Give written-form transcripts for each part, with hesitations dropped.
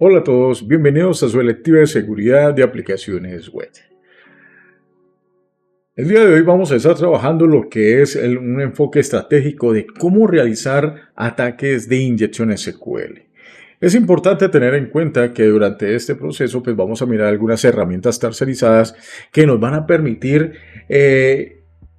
Hola a todos, bienvenidos a su electiva de seguridad de aplicaciones web. El día de hoy vamos a estar trabajando lo que es un enfoque estratégico de cómo realizar ataques de inyección SQL. Es importante tener en cuenta que durante este proceso pues vamos a mirar algunas herramientas tercerizadas que nos van a permitir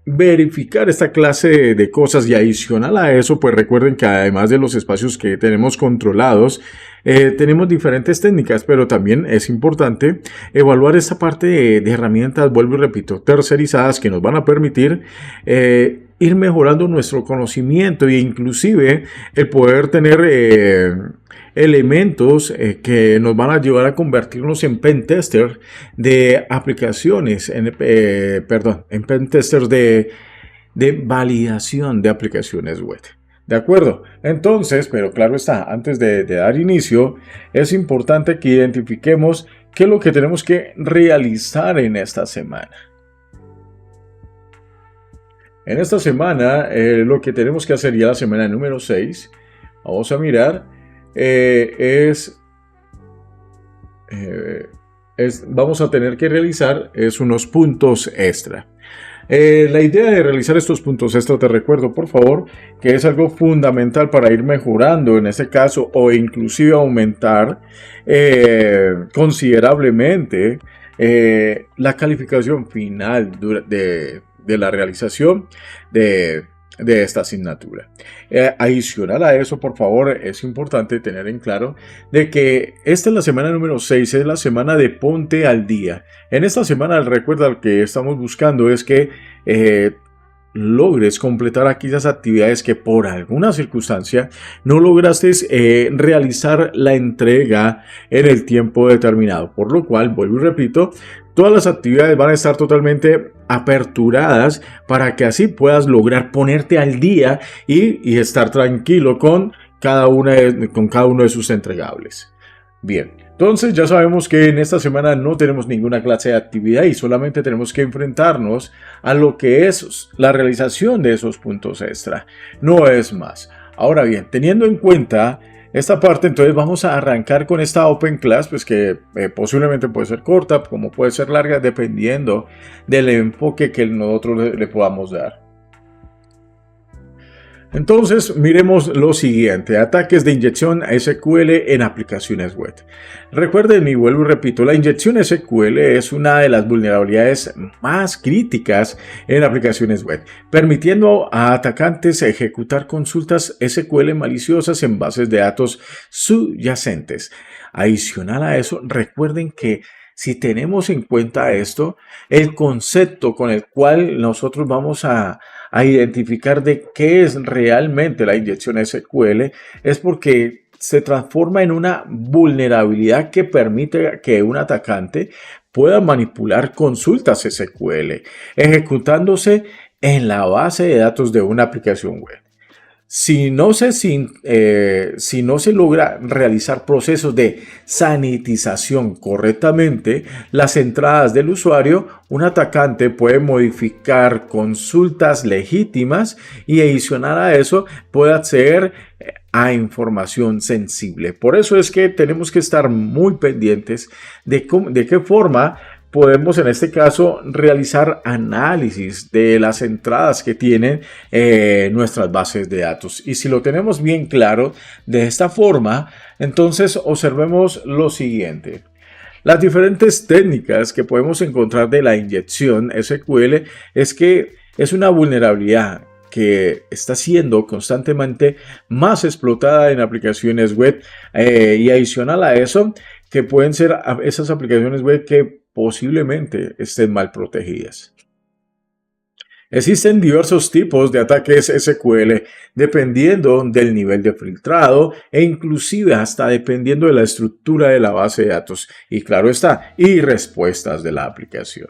verificar esta clase de cosas, y adicional a eso pues recuerden que además de los espacios que tenemos controlados, tenemos diferentes técnicas, pero también es importante evaluar esta parte de herramientas, vuelvo y repito, tercerizadas, que nos van a permitir ir mejorando nuestro conocimiento e inclusive el poder tener elementos que nos van a llevar a convertirnos en pentester de aplicaciones, en pentesters de validación de aplicaciones web. ¿De acuerdo? Entonces, pero claro está, antes de dar inicio, es importante que identifiquemos qué es lo que tenemos que realizar en esta semana. En esta semana, lo que tenemos que hacer ya la semana número 6, vamos a mirar, vamos a tener que realizar unos puntos extra. La idea de realizar estos puntos extra, te recuerdo por favor, que es algo fundamental para ir mejorando en este caso o inclusive aumentar considerablemente la calificación final de la realización de esta asignatura. Adicional a eso, por favor, es importante tener en claro de que esta es la semana número 6, es la semana de ponte al día. En esta semana, recuerda, lo que estamos buscando es que logres completar aquellas actividades que por alguna circunstancia no lograste realizar la entrega en el tiempo determinado, por lo cual, vuelvo y repito, todas las actividades van a estar totalmente aperturadas para que así puedas lograr ponerte al día y estar tranquilo con cada uno de sus entregables. Bien, entonces ya sabemos que en esta semana no tenemos ninguna clase de actividad y solamente tenemos que enfrentarnos a lo que es la realización de esos puntos extra. No es más. Ahora bien, teniendo en cuenta esta parte, entonces vamos a arrancar con esta Open Class, pues que posiblemente puede ser corta, como puede ser larga, dependiendo del enfoque que nosotros le podamos dar. Entonces, miremos lo siguiente: ataques de inyección SQL en aplicaciones web. Recuerden, y vuelvo y repito, la inyección SQL es una de las vulnerabilidades más críticas en aplicaciones web, permitiendo a atacantes ejecutar consultas SQL maliciosas en bases de datos subyacentes. Adicional a eso, recuerden que si tenemos en cuenta esto, el concepto con el cual nosotros vamos a identificar de qué es realmente la inyección SQL es porque se transforma en una vulnerabilidad que permite que un atacante pueda manipular consultas SQL ejecutándose en la base de datos de una aplicación web. Si no se logra realizar procesos de sanitización correctamente las entradas del usuario, un atacante puede modificar consultas legítimas y adicional a eso puede acceder a información sensible. Por eso es que tenemos que estar muy pendientes de qué forma podemos en este caso realizar análisis de las entradas que tienen nuestras bases de datos. Y si lo tenemos bien claro de esta forma, entonces observemos lo siguiente. Las diferentes técnicas que podemos encontrar de la inyección SQL es que es una vulnerabilidad que está siendo constantemente más explotada en aplicaciones web y adicional a eso, que pueden ser esas aplicaciones web que posiblemente estén mal protegidas. Existen diversos tipos de ataques SQL dependiendo del nivel de filtrado e inclusive hasta dependiendo de la estructura de la base de datos y claro está, y respuestas de la aplicación.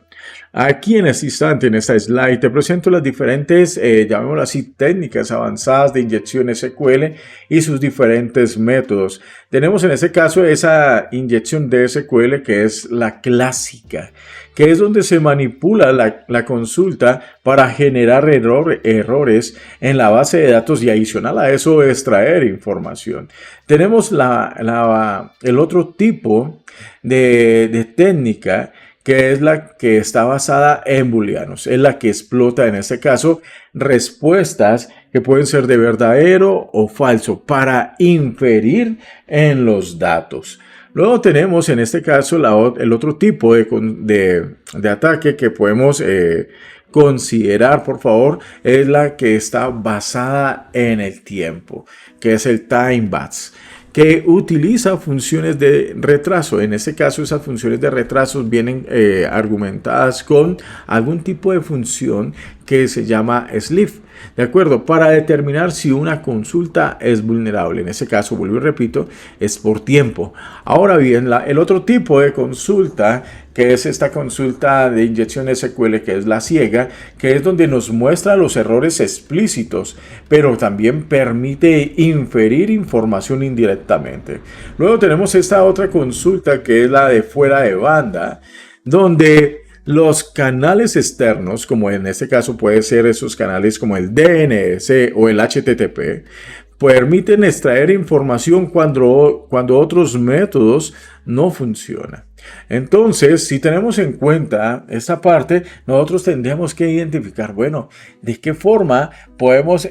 Aquí en este instante, en esta slide, te presento las diferentes, llamémoslo así, técnicas avanzadas de inyección SQL y sus diferentes métodos. Tenemos en este caso esa inyección de SQL que es la clásica, que es donde se manipula la consulta para generar errores en la base de datos y adicional a eso extraer información. Tenemos el otro tipo de técnica, que es la que está basada en booleanos, es la que explota en este caso respuestas que pueden ser de verdadero o falso para inferir en los datos. Luego tenemos en este caso el otro tipo de ataque que podemos considerar, por favor, es la que está basada en el tiempo, que es el time bats, que utiliza funciones de retraso. En este caso, esas funciones de retraso vienen argumentadas con algún tipo de función que se llama sleep, ¿de acuerdo? Para determinar si una consulta es vulnerable. En este caso, vuelvo y repito, es por tiempo. Ahora bien, el otro tipo de consulta, que es esta consulta de inyección SQL, que es la ciega, que es donde nos muestra los errores explícitos, pero también permite inferir información indirectamente. Luego tenemos esta otra consulta, que es la de fuera de banda, donde los canales externos, como en este caso puede ser esos canales como el DNS o el HTTP, permiten extraer información cuando otros métodos no funcionan. Entonces, si tenemos en cuenta esta parte, nosotros tendremos que identificar, bueno, de qué forma podemos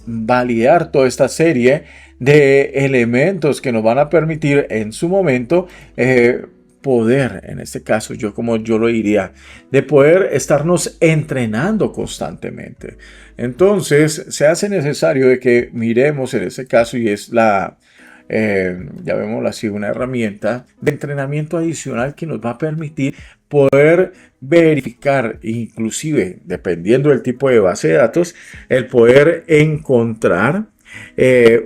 validar toda esta serie de elementos que nos van a permitir en su momento poder, en este caso, como yo lo diría, de poder estarnos entrenando constantemente. Entonces, se hace necesario de que miremos en este caso, y es llamémoslo así, una herramienta de entrenamiento adicional que nos va a permitir poder verificar, inclusive, dependiendo del tipo de base de datos, el poder encontrar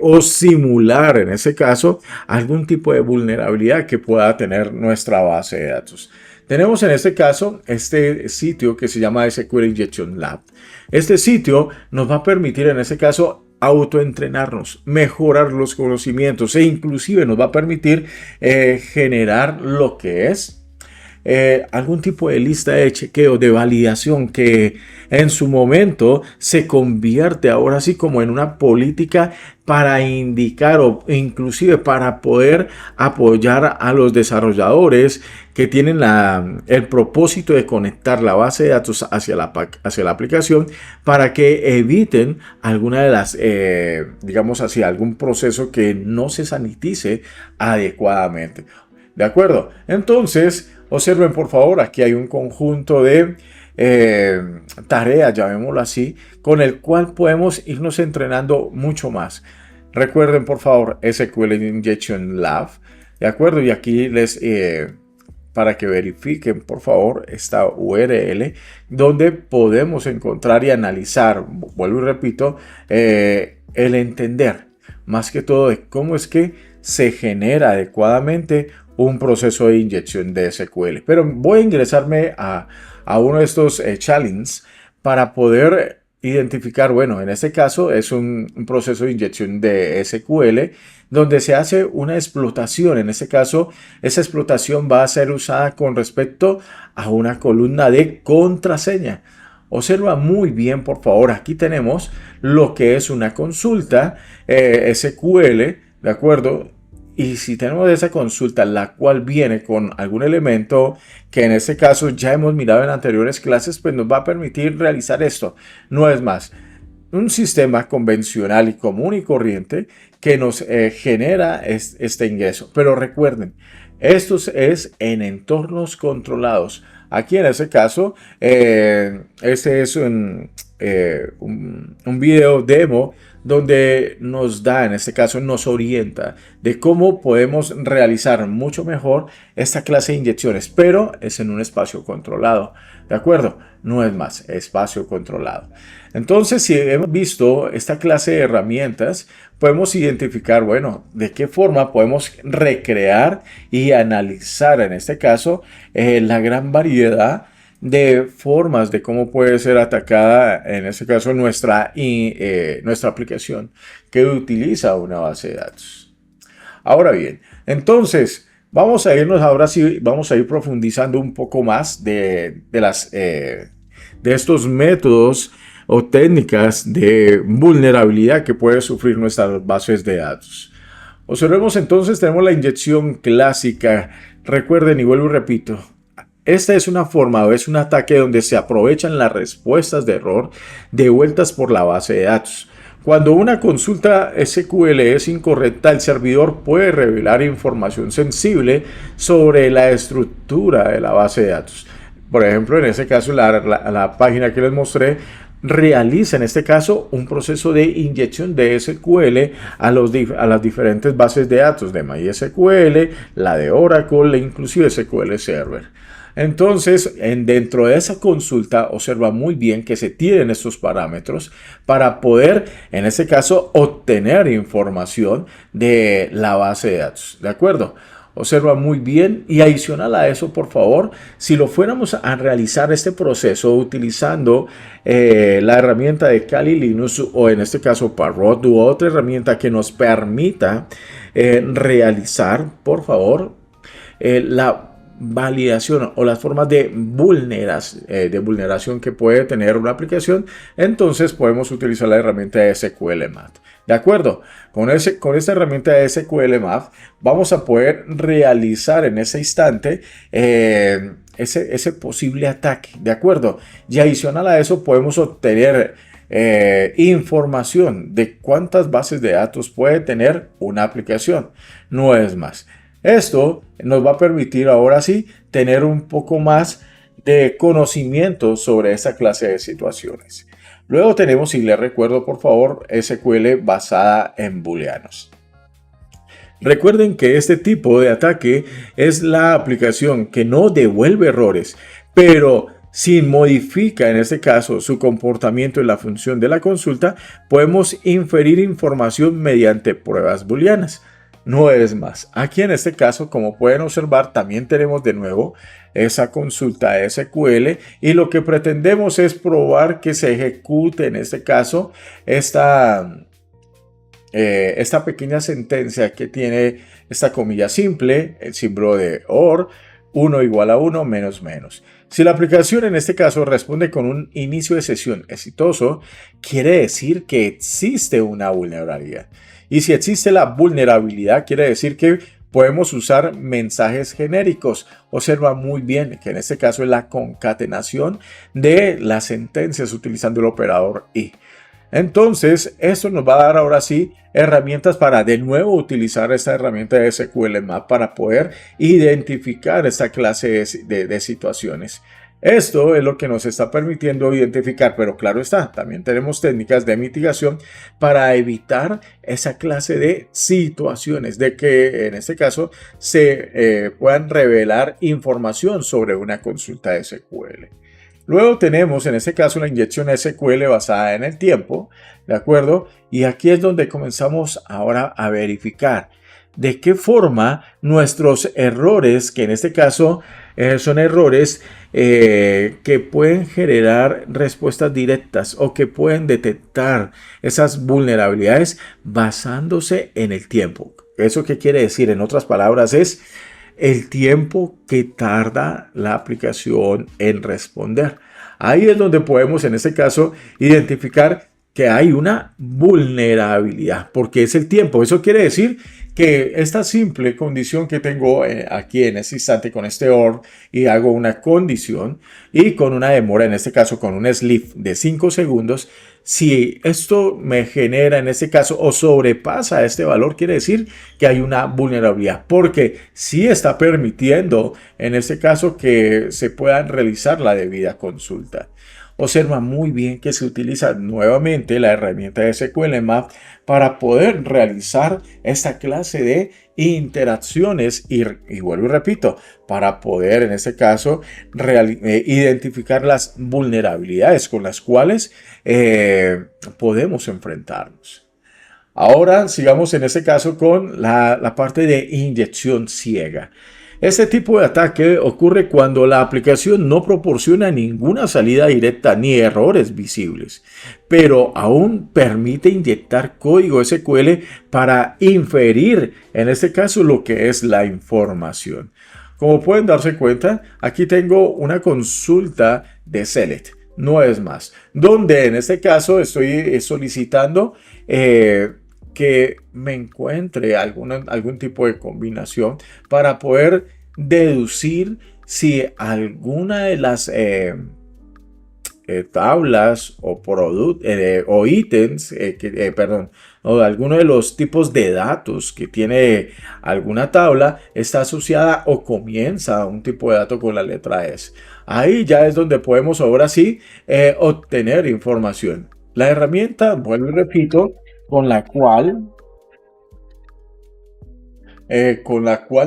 o simular, en ese caso, algún tipo de vulnerabilidad que pueda tener nuestra base de datos. Tenemos en este caso este sitio que se llama SQL Injection Lab. Este sitio nos va a permitir, en este caso, autoentrenarnos, mejorar los conocimientos e inclusive nos va a permitir generar lo que es algún tipo de lista de chequeo, de validación que en su momento se convierte ahora sí como en una política para indicar o inclusive para poder apoyar a los desarrolladores que tienen el propósito de conectar la base de datos hacia la aplicación para que eviten alguna de las, digamos así, algún proceso que no se sanitice adecuadamente. ¿De acuerdo? Entonces, observen por favor, aquí hay un conjunto de tareas, llamémoslo así, con el cual podemos irnos entrenando mucho más. Recuerden por favor SQL Injection Lab, ¿de acuerdo? Y aquí para que verifiquen por favor esta URL donde podemos encontrar y analizar, vuelvo y repito, el entender más que todo de cómo es que se genera adecuadamente un proceso de inyección de SQL. Pero voy a ingresarme a uno de estos challenges para poder identificar, bueno, en este caso es un proceso de inyección de SQL donde se hace una explotación. En este caso, esa explotación va a ser usada con respecto a una columna de contraseña. Observa muy bien, por favor, aquí tenemos lo que es una consulta SQL, ¿de acuerdo? Y si tenemos esa consulta, la cual viene con algún elemento que en este caso ya hemos mirado en anteriores clases, pues nos va a permitir realizar esto. No es más, un sistema convencional y común y corriente que nos genera este ingreso. Pero recuerden, esto es en entornos controlados. Aquí en este caso, este es un video demo donde nos da, en este caso nos orienta de cómo podemos realizar mucho mejor esta clase de inyecciones, pero es en un espacio controlado, ¿de acuerdo? No es más, espacio controlado. Entonces, si hemos visto esta clase de herramientas, podemos identificar, bueno, de qué forma podemos recrear y analizar, en este caso, la gran variedad de formas de cómo puede ser atacada, en este caso, nuestra aplicación que utiliza una base de datos. Ahora bien, entonces, vamos a irnos ahora sí, vamos a ir profundizando un poco más de de estos métodos o técnicas de vulnerabilidad que puede sufrir nuestras bases de datos. Observemos entonces, tenemos la inyección clásica. Recuerden y vuelvo y repito, esta es una forma o es un ataque donde se aprovechan las respuestas de error devueltas por la base de datos. Cuando una consulta SQL es incorrecta, el servidor puede revelar información sensible sobre la estructura de la base de datos. Por ejemplo, en este caso, la página que les mostré realiza en este caso un proceso de inyección de SQL a las diferentes bases de datos de MySQL, la de Oracle e inclusive SQL Server. Entonces, dentro de esa consulta, observa muy bien que se tienen estos parámetros para poder, en este caso, obtener información de la base de datos. ¿De acuerdo? Observa muy bien y adicional a eso, por favor, si lo fuéramos a realizar este proceso utilizando la herramienta de Kali Linux o en este caso Parrot u otra herramienta que nos permita realizar, por favor, la validación o las formas de vulneración que puede tener una aplicación, entonces podemos utilizar la herramienta de SQLMAP. ¿De acuerdo? Con esta herramienta de SQLMAP vamos a poder realizar en ese instante ese posible ataque. ¿De acuerdo? Y adicional a eso podemos obtener información de cuántas bases de datos puede tener una aplicación. No es más. Esto nos va a permitir ahora sí tener un poco más de conocimiento sobre esta clase de situaciones. Luego tenemos, y les recuerdo por favor, SQL basada en booleanos. Recuerden que este tipo de ataque es la aplicación que no devuelve errores, pero si modifica en este caso su comportamiento en la función de la consulta, podemos inferir información mediante pruebas booleanas. No es más. Aquí en este caso, como pueden observar, también tenemos de nuevo esa consulta SQL y lo que pretendemos es probar que se ejecute en este caso esta pequeña sentencia que tiene esta comilla simple, el símbolo de OR, 1 igual a 1 menos menos. Si la aplicación en este caso responde con un inicio de sesión exitoso, quiere decir que existe una vulnerabilidad. Y si existe la vulnerabilidad, quiere decir que podemos usar mensajes genéricos. Observa muy bien que en este caso es la concatenación de las sentencias utilizando el operador y. Entonces, esto nos va a dar ahora sí herramientas para de nuevo utilizar esta herramienta de SQLMAP para poder identificar esta clase de situaciones. Esto es lo que nos está permitiendo identificar, pero claro está, también tenemos técnicas de mitigación para evitar esa clase de situaciones, de que en este caso se puedan revelar información sobre una consulta de SQL. Luego tenemos en este caso la inyección SQL basada en el tiempo, ¿de acuerdo? Y aquí es donde comenzamos ahora a verificar de qué forma nuestros errores, que en este caso son errores que pueden generar respuestas directas o que pueden detectar esas vulnerabilidades basándose en el tiempo. ¿Eso qué quiere decir? En otras palabras es el tiempo que tarda la aplicación en responder. Ahí es donde podemos en este caso identificar que hay una vulnerabilidad, porque es el tiempo. Eso quiere decir que esta simple condición que tengo aquí en este instante con este OR y hago una condición y con una demora, en este caso con un sleep de 5 segundos, si esto me genera en este caso o sobrepasa este valor, quiere decir que hay una vulnerabilidad, porque sí está permitiendo en este caso que se puedan realizar la debida consulta. Observa muy bien que se utiliza nuevamente la herramienta de SQLMAP para poder realizar esta clase de interacciones y vuelvo y repito, para poder en este caso identificar las vulnerabilidades con las cuales podemos enfrentarnos. Ahora sigamos en este caso con la parte de inyección ciega. Este tipo de ataque ocurre cuando la aplicación no proporciona ninguna salida directa ni errores visibles, pero aún permite inyectar código SQL para inferir, en este caso, lo que es la información. Como pueden darse cuenta, aquí tengo una consulta de select. no es más. Donde en este caso estoy solicitando que me encuentre algún tipo de combinación para poder deducir si alguna de las tablas o ítems, perdón, o alguno de los tipos de datos que tiene alguna tabla está asociada o comienza un tipo de dato con la letra S. Ahí ya es donde podemos ahora sí obtener información. La herramienta, vuelvo y repito, con la cual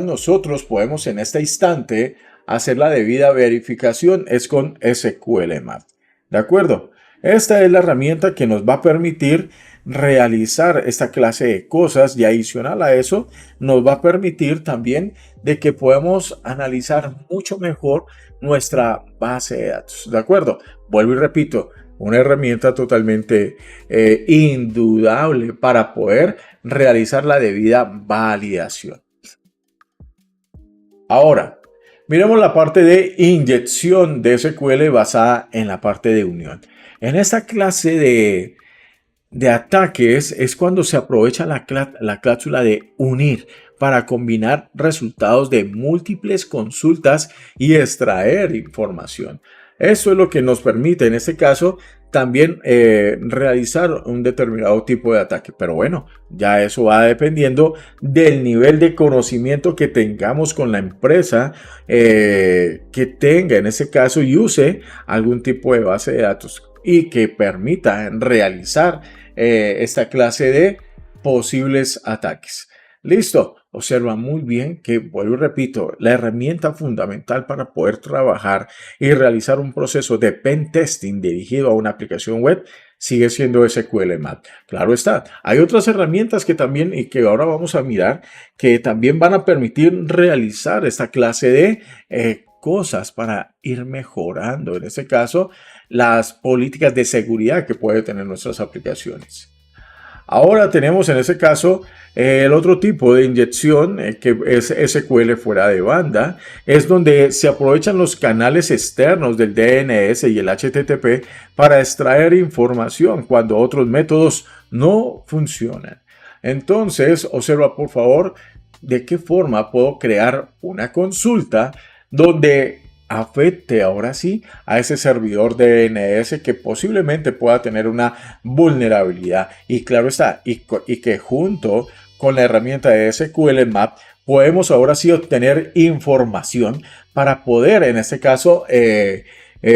nosotros podemos en este instante hacer la debida verificación es con SQL Map. ¿De acuerdo? Esta es la herramienta que nos va a permitir realizar esta clase de cosas y adicional a eso nos va a permitir también de que podamos analizar mucho mejor nuestra base de datos. ¿De acuerdo? Vuelvo y repito, una herramienta totalmente indudable para poder realizar la debida validación. Ahora, miremos la parte de inyección de SQL basada en la parte de unión. En esta clase de ataques es cuando se aprovecha la cláusula de unir para combinar resultados de múltiples consultas y extraer información. Eso es lo que nos permite en este caso también realizar un determinado tipo de ataque. Pero bueno, ya eso va dependiendo del nivel de conocimiento que tengamos con la empresa que tenga en ese caso y use algún tipo de base de datos y que permita realizar esta clase de posibles ataques. Listo. Observa muy bien que, vuelvo y repito, la herramienta fundamental para poder trabajar y realizar un proceso de pen testing dirigido a una aplicación web sigue siendo SQL Map. Claro está, hay otras herramientas que también y que ahora vamos a mirar que también van a permitir realizar esta clase de cosas para ir mejorando, en este caso, las políticas de seguridad que pueden tener nuestras aplicaciones. Ahora tenemos en ese caso el otro tipo de inyección que es SQL fuera de banda, es donde se aprovechan los canales externos del DNS y el HTTP para extraer información cuando otros métodos no funcionan. Entonces, observa por favor de qué forma puedo crear una consulta donde afecte ahora sí a ese servidor DNS que posiblemente pueda tener una vulnerabilidad. Y claro está, y que junto con la herramienta de SQL Map podemos ahora sí obtener información para poder, en este caso,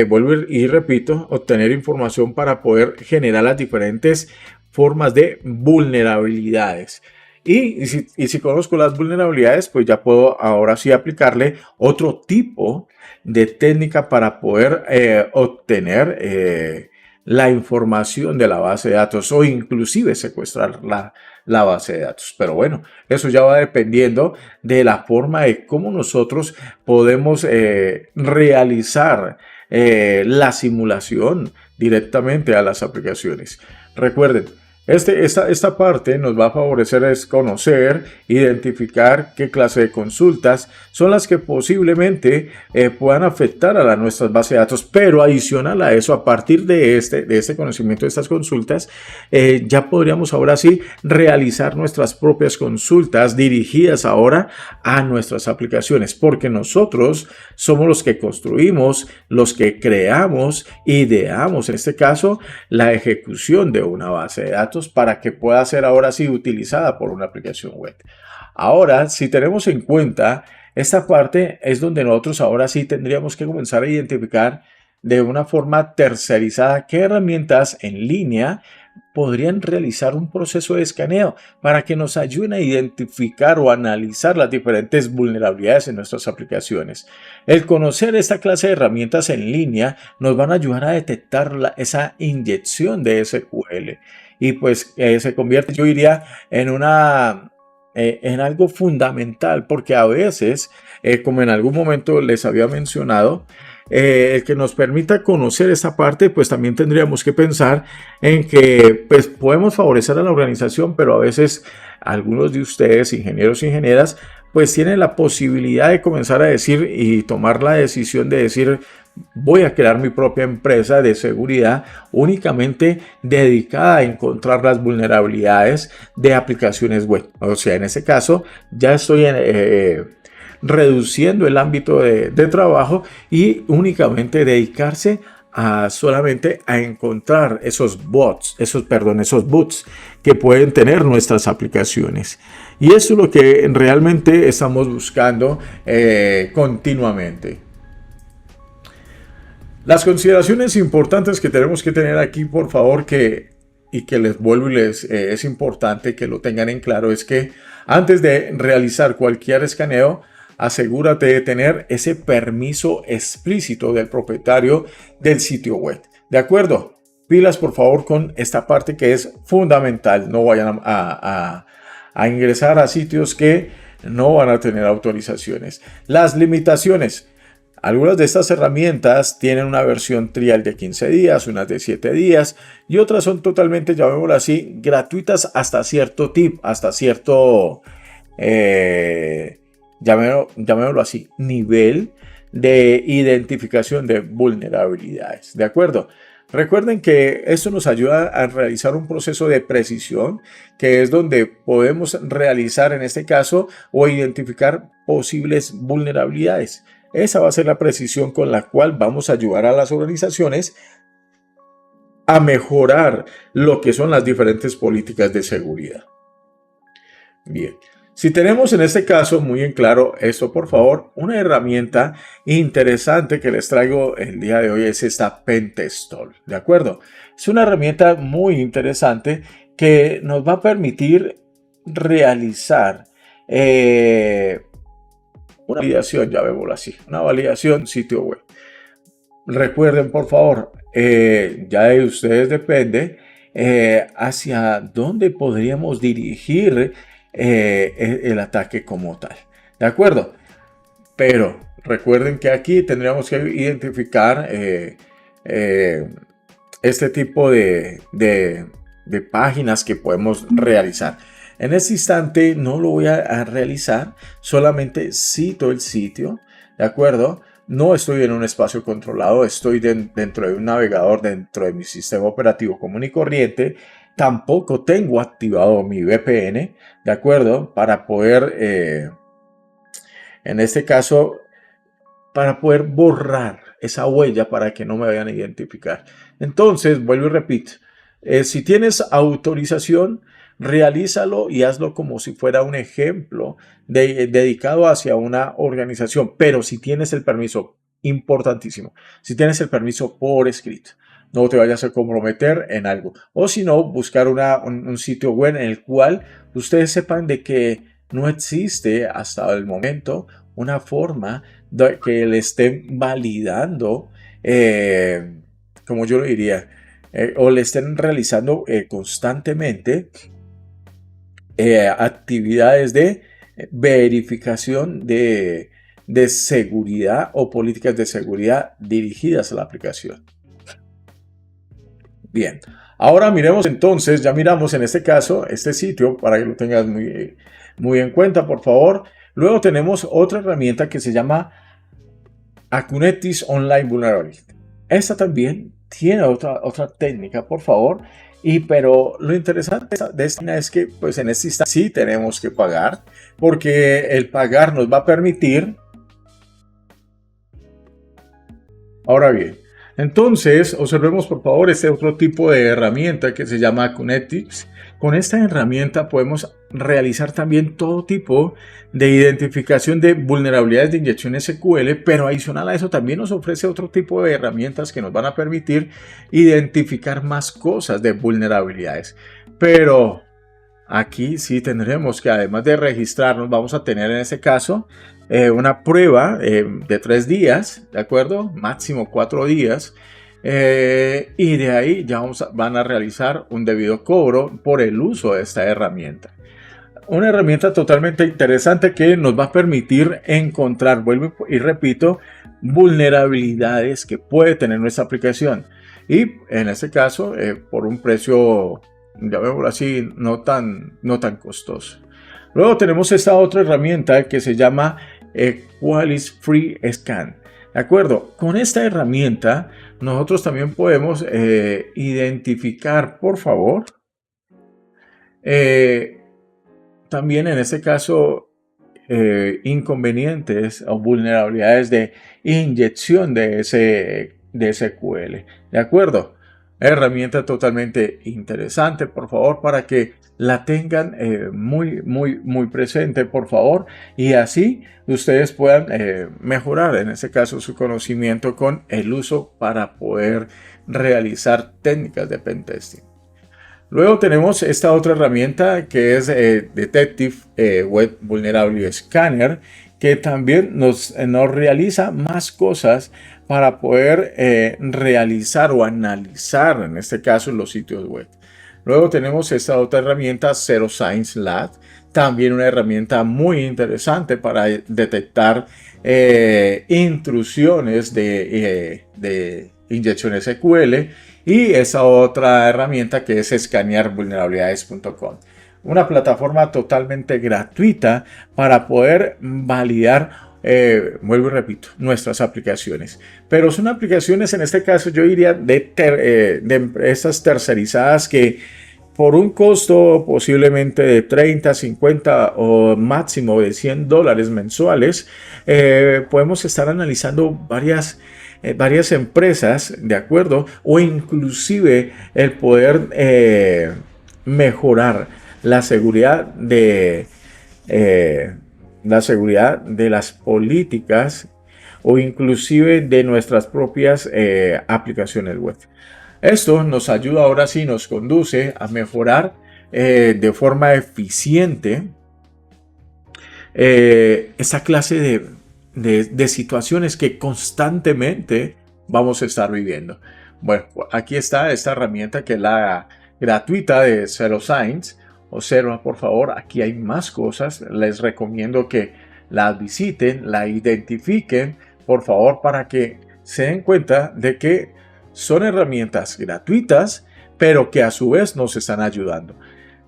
vuelvo y repito, obtener información para poder generar las diferentes formas de vulnerabilidades. Y si conozco las vulnerabilidades, pues ya puedo ahora sí aplicarle otro tipo de técnica para poder obtener la información de la base de datos o inclusive secuestrar la base de datos. Pero bueno, eso ya va dependiendo de la forma de cómo nosotros podemos realizar la simulación directamente a las aplicaciones. Recuerden, esta parte nos va a favorecer es conocer, identificar qué clase de consultas son las que posiblemente puedan afectar a nuestras bases de datos, pero adicional a eso, a partir de este conocimiento de estas consultas, ya podríamos ahora sí realizar nuestras propias consultas dirigidas ahora a nuestras aplicaciones, porque nosotros somos los que construimos, los que creamos, ideamos, en este caso, la ejecución de una base de datos para que pueda ser ahora sí utilizada por una aplicación web. Ahora, si tenemos en cuenta esta parte, es donde nosotros ahora sí tendríamos que comenzar a identificar de una forma tercerizada qué herramientas en línea podrían realizar un proceso de escaneo para que nos ayuden a identificar o analizar las diferentes vulnerabilidades en nuestras aplicaciones. El conocer esta clase de herramientas en línea nos van a ayudar a detectar esa inyección de SQL y pues se convierte, yo diría, en algo fundamental, porque a veces, como en algún momento les había mencionado, el que nos permita conocer esta parte, pues también tendríamos que pensar en que pues podemos favorecer a la organización, pero a veces algunos de ustedes, ingenieros e ingenieras, pues tienen la posibilidad de comenzar a decir y tomar la decisión de decir, voy a crear mi propia empresa de seguridad únicamente dedicada a encontrar las vulnerabilidades de aplicaciones web. O sea, en ese caso ya estoy reduciendo el ámbito de trabajo y únicamente dedicarse solamente a encontrar esos bots que pueden tener nuestras aplicaciones. Y eso es lo que realmente estamos buscando continuamente. Las consideraciones importantes que tenemos que tener aquí, por favor, y que les vuelvo y es importante que lo tengan en claro, es que antes de realizar cualquier escaneo, asegúrate de tener ese permiso explícito del propietario del sitio web. ¿De acuerdo? Pilas, por favor, con esta parte que es fundamental. No vayan a ingresar a sitios que no van a tener autorizaciones. Las limitaciones. Algunas de estas herramientas tienen una versión trial de 15 días, unas de 7 días y otras son totalmente, llamémoslo así, gratuitas hasta cierto llamémoslo así, nivel de identificación de vulnerabilidades. ¿De acuerdo? Recuerden que esto nos ayuda a realizar un proceso de precisión, que es donde podemos realizar en este caso o identificar posibles vulnerabilidades. Esa va a ser la precisión con la cual vamos a ayudar a las organizaciones a mejorar lo que son las diferentes políticas de seguridad. Bien. Si tenemos en este caso muy en claro esto, por favor, una herramienta interesante que les traigo el día de hoy es esta Pentestol, ¿de acuerdo? Es una herramienta muy interesante que nos va a permitir realizar una validación, ya vemos así, una validación sitio web. Recuerden, por favor, ya de ustedes depende hacia dónde podríamos dirigir el ataque como tal, ¿de acuerdo? Pero recuerden que aquí tendríamos que identificar este tipo de páginas que podemos realizar. En este instante no lo voy a realizar, solamente cito el sitio, ¿de acuerdo? No estoy en un espacio controlado, estoy dentro de un navegador, dentro de mi sistema operativo común y corriente. Tampoco tengo activado mi VPN, ¿de acuerdo? Para poder, en este caso, para poder borrar esa huella para que no me vayan a identificar. Entonces, vuelvo y repito, si tienes autorización, realízalo y hazlo como si fuera un ejemplo dedicado hacia una organización. Pero si tienes el permiso, importantísimo, si tienes el permiso por escrito, no te vayas a comprometer en algo. O si no, buscar un sitio web en el cual ustedes sepan de que no existe hasta el momento una forma de que le estén validando, como yo lo diría, o le estén realizando constantemente actividades de verificación de seguridad o políticas de seguridad dirigidas a la aplicación. Bien, ahora miremos entonces, ya miramos en este caso este sitio para que lo tengas muy en cuenta, por favor. Luego tenemos otra herramienta que se llama Akunetis Online Vulnerability. Esta también tiene otra técnica, por favor. Pero lo interesante de esta es que pues en este instante sí tenemos que pagar, porque el pagar nos va a permitir. Ahora bien, entonces observemos por favor este otro tipo de herramienta que se llama Akunetis. Con esta herramienta podemos realizar también todo tipo de identificación de vulnerabilidades de inyección SQL, pero adicional a eso también nos ofrece otro tipo de herramientas que nos van a permitir identificar más cosas de vulnerabilidades. Pero aquí sí tendremos que, además de registrarnos, vamos a tener en este caso una prueba de 3 días, ¿de acuerdo? Máximo 4 días. Y de ahí ya van a realizar un debido cobro por el uso de esta herramienta. Una herramienta totalmente interesante que nos va a permitir encontrar, vuelvo y repito, vulnerabilidades que puede tener nuestra aplicación. Y en este caso, por un precio, llamémoslo así, no tan costoso. Luego tenemos esta otra herramienta que se llama Qualys Free Scan. ¿De acuerdo? Con esta herramienta nosotros también podemos identificar, por favor, eh, también en este caso inconvenientes o vulnerabilidades de inyección de SQL. ¿De acuerdo? Herramienta totalmente interesante, por favor, para que la tengan muy presente, por favor, y así ustedes puedan mejorar, en este caso, su conocimiento con el uso para poder realizar técnicas de pentesting. Luego tenemos esta otra herramienta que es Detective Web Vulnerability Scanner, que también nos realiza más cosas para poder realizar o analizar, en este caso, los sitios web. Luego tenemos esta otra herramienta, Zero Science Lab, también una herramienta muy interesante para detectar intrusiones de inyección SQL. Y esa otra herramienta que es escanearvulnerabilidades.com. Una plataforma totalmente gratuita para poder validar, vuelvo y repito, nuestras aplicaciones. Pero son aplicaciones, en este caso yo diría, de empresas tercerizadas que por un costo posiblemente de 30, 50 o máximo de $100 mensuales, podemos estar analizando varias empresas, ¿de acuerdo? O inclusive el poder mejorar la seguridad de las políticas o inclusive de nuestras propias aplicaciones web. Esto nos ayuda, ahora sí, nos conduce a mejorar de forma eficiente esa clase de situaciones que constantemente vamos a estar viviendo. Bueno, aquí está esta herramienta que es la gratuita de Zero Science. Observa, por favor, aquí hay más cosas. Les recomiendo que la visiten, la identifiquen, por favor, para que se den cuenta de que son herramientas gratuitas, pero que a su vez nos están ayudando.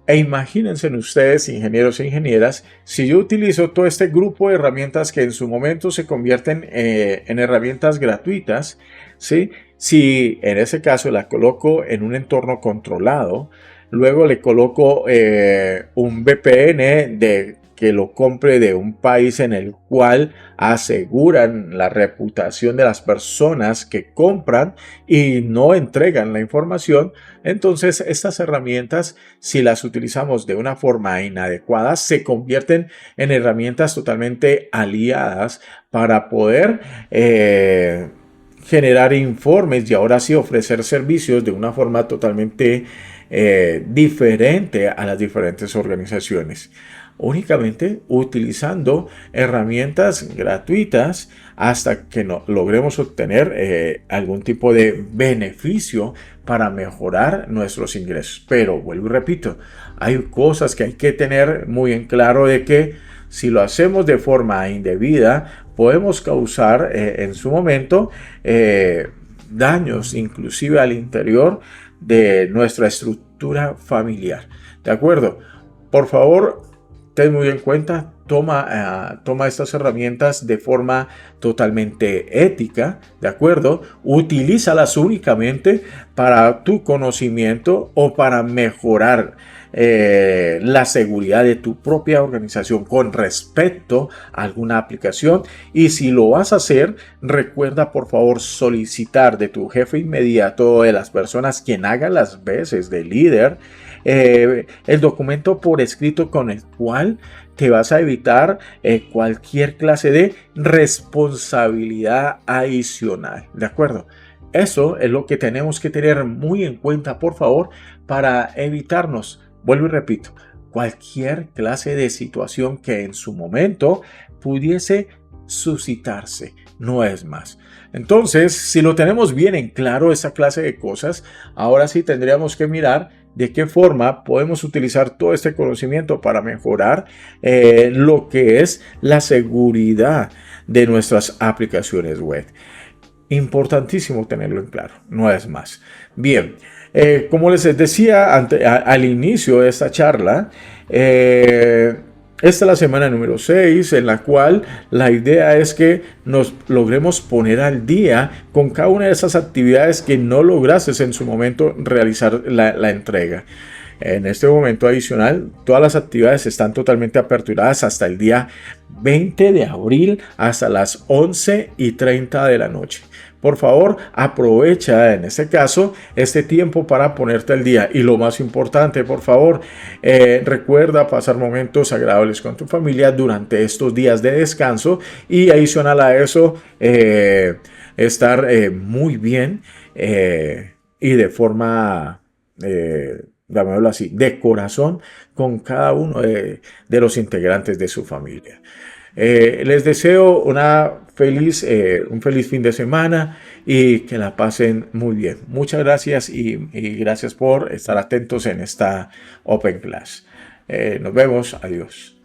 E imagínense ustedes, ingenieros e ingenieras, si yo utilizo todo este grupo de herramientas que en su momento se convierten en herramientas gratuitas, ¿sí? Si en ese caso la coloco en un entorno controlado, luego le coloco un VPN que lo compre de un país en el cual aseguran la reputación de las personas que compran y no entregan la información, entonces estas herramientas, si las utilizamos de una forma inadecuada, se convierten en herramientas totalmente aliadas para poder generar informes y ahora sí ofrecer servicios de una forma totalmente diferente a las diferentes organizaciones, únicamente utilizando herramientas gratuitas hasta que logremos obtener algún tipo de beneficio para mejorar nuestros ingresos. Pero vuelvo y repito, hay cosas que hay que tener muy en claro de que si lo hacemos de forma indebida, podemos causar en su momento daños inclusive al interior de nuestra estructura familiar. ¿De acuerdo? Por favor, ten muy en cuenta, toma estas herramientas de forma totalmente ética, ¿de acuerdo? Utilízalas únicamente para tu conocimiento o para mejorar la seguridad de tu propia organización con respecto a alguna aplicación. Y si lo vas a hacer, recuerda por favor solicitar de tu jefe inmediato, de las personas quien haga las veces de líder, el documento por escrito con el cual te vas a evitar cualquier clase de responsabilidad adicional, ¿de acuerdo? Eso es lo que tenemos que tener muy en cuenta, por favor, para evitarnos, vuelvo y repito, cualquier clase de situación que en su momento pudiese suscitarse, no es más. Entonces, si lo tenemos bien en claro esa clase de cosas, ahora sí tendríamos que mirar de qué forma podemos utilizar todo este conocimiento para mejorar lo que es la seguridad de nuestras aplicaciones web. Importantísimo tenerlo en claro, no es más. Bien, como les decía al inicio de esta charla, Esta es la semana número 6, en la cual la idea es que nos logremos poner al día con cada una de esas actividades que no lograste en su momento realizar la entrega. En este momento adicional, todas las actividades están totalmente aperturadas hasta el día 20 de abril, hasta las 11:30 de la noche. Por favor, aprovecha en este caso este tiempo para ponerte al día. Y lo más importante, por favor, recuerda pasar momentos agradables con tu familia durante estos días de descanso. Y adicional a eso, estar muy bien y de forma... llamémoslo así, de corazón con cada uno de los integrantes de su familia. Les deseo un feliz fin de semana y que la pasen muy bien. Muchas gracias y gracias por estar atentos en esta Open Class. Nos vemos. Adiós.